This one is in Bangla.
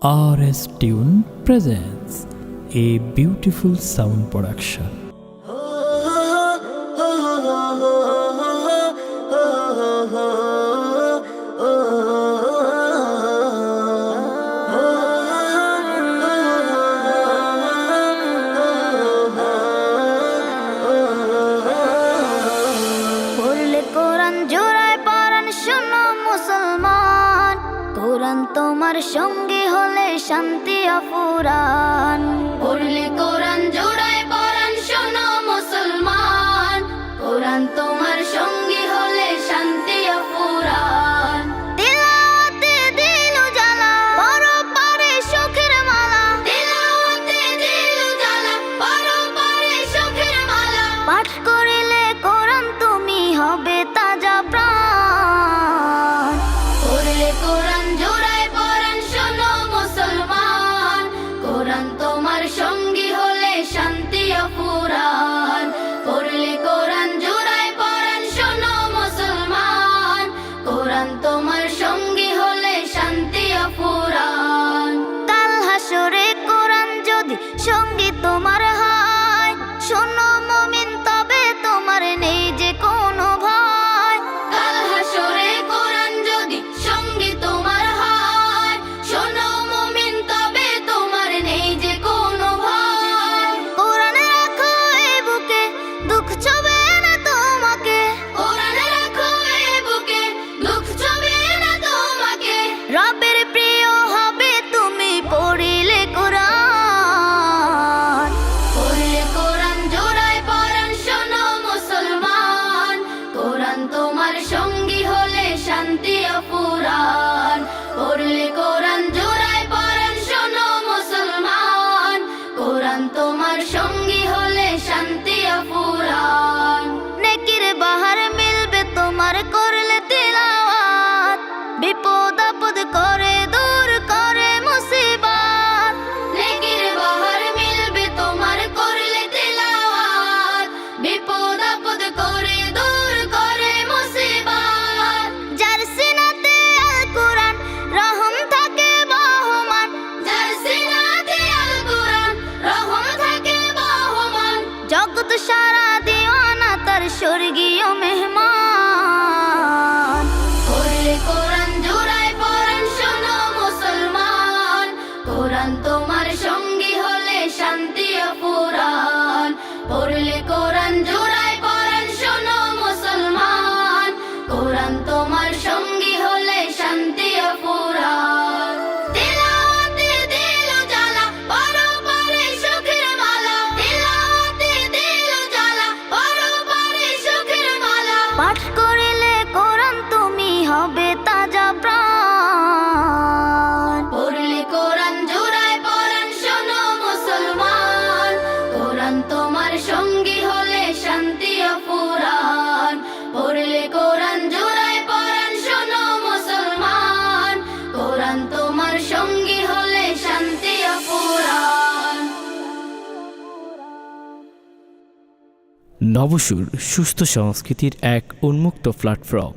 RS Tune presents a beautiful sound production. কোরআন তোমার সঙ্গে হলে শান্তি অফুরান। পড়লে কোরআন জোড়ায় পরাণ শোনো মুসলমান, কোরআন তোমার সঙ্গে হলে শান্তি অফুরান। তিলাওয়াতে দিল জ্বালা পরপারে সুখের মালা, তিলাওয়াতে দিল জ্বালা পরপারে সুখের মালা। পাঠ করিলে কোরআন তুমি হবে তাজা প্রাণ। পড়লে কোরআন জোড়ায় পরাণ শোনো মুসলমান, কোরআন তোমার সঙ্গী হলে শান্তি অফুরান। পড়লে কোরআন জোড়ায় পরাণ শোনো মুসলমান, কোরআন তোমার সঙ্গী হলে শান্তি অফুরান। কাল হাসরে কোরআন যদি সঙ্গী তোমার হয়, শোনো মুমিন তবে তোমার নেই যে কোনো ভয়। কাল হাসরে কোরআন যদি সঙ্গী তোমার হয়, শোনো মুমিন তবে তোমার নেই যে কোনো ভয়। কোরআন রাখো এই বুকে দুঃখ ছবে না তোমাকে, কোরআন রাখো এই বুকে দুঃখ ছবে না তোমাকে। রবের প্রিয় হবে তুমি পড়িলে কোরআন। পড়লে কোরআন জোড়ায় পরাণ শোনো মুসলমান, কোরআন তোমার সঙ্গী হলে শান্তি অফুরান। পড়লে কোরআন জোড়ায় পরাণ শোনো মুসলমান, কোরআন তোমার সঙ্গী হলে শান্তি অফুরান। নেকির বাহার মিলবে তোমার করলে তিলাওয়াত, বিপদ আপদ করে দূর করে মুসিবত। নেকির বাহার মিলবে তোমার করলে তিলাওয়াত, বিপদ আপদ করে দূর করে মুসিবত। যার সিনাতে আল কোরআন রহম থাকে বহমান, যার সিনাতে আল কোরআন রহম থাকে বহমান। জগৎ সারা দিওয়ানা তার স্বর্গীয় মেহমান। পড়লে কোরআন জোড়ায় পরাণ শোনো মুসলমান, কোরআন তোমার সঙ্গী হলে শান্তি অফুরান। পড়লে কোরআন জোড়ায় পরাণ শোনো মুসলমান, কোরআন তোমার সঙ্গী হলে শান্তি অফুরান। তিলাওয়াতে দিল জ্বালা পরপারে সুখের মালা, তিলাওয়াতে দিল জ্বালা পরপারে সুখের মালা। পাঠ করিলে কোরআন তুমি হবে তাজা প্রাণ। পড়লে কোরআন জোড়ায় পরাণ শোনো মুসলমান, কোরআন তোমার সঙ্গী হলে শান্তি অফুরান। পড়লে কোরআন জোড়ায় পরাণ শোনো মুসলমান, কোরআন তোমার সঙ্গী হলে শান্তি অফুরান। নবসুর সুস্থ সংস্কৃতির এক উন্মুক্ত প্ল্যাটফর্ম।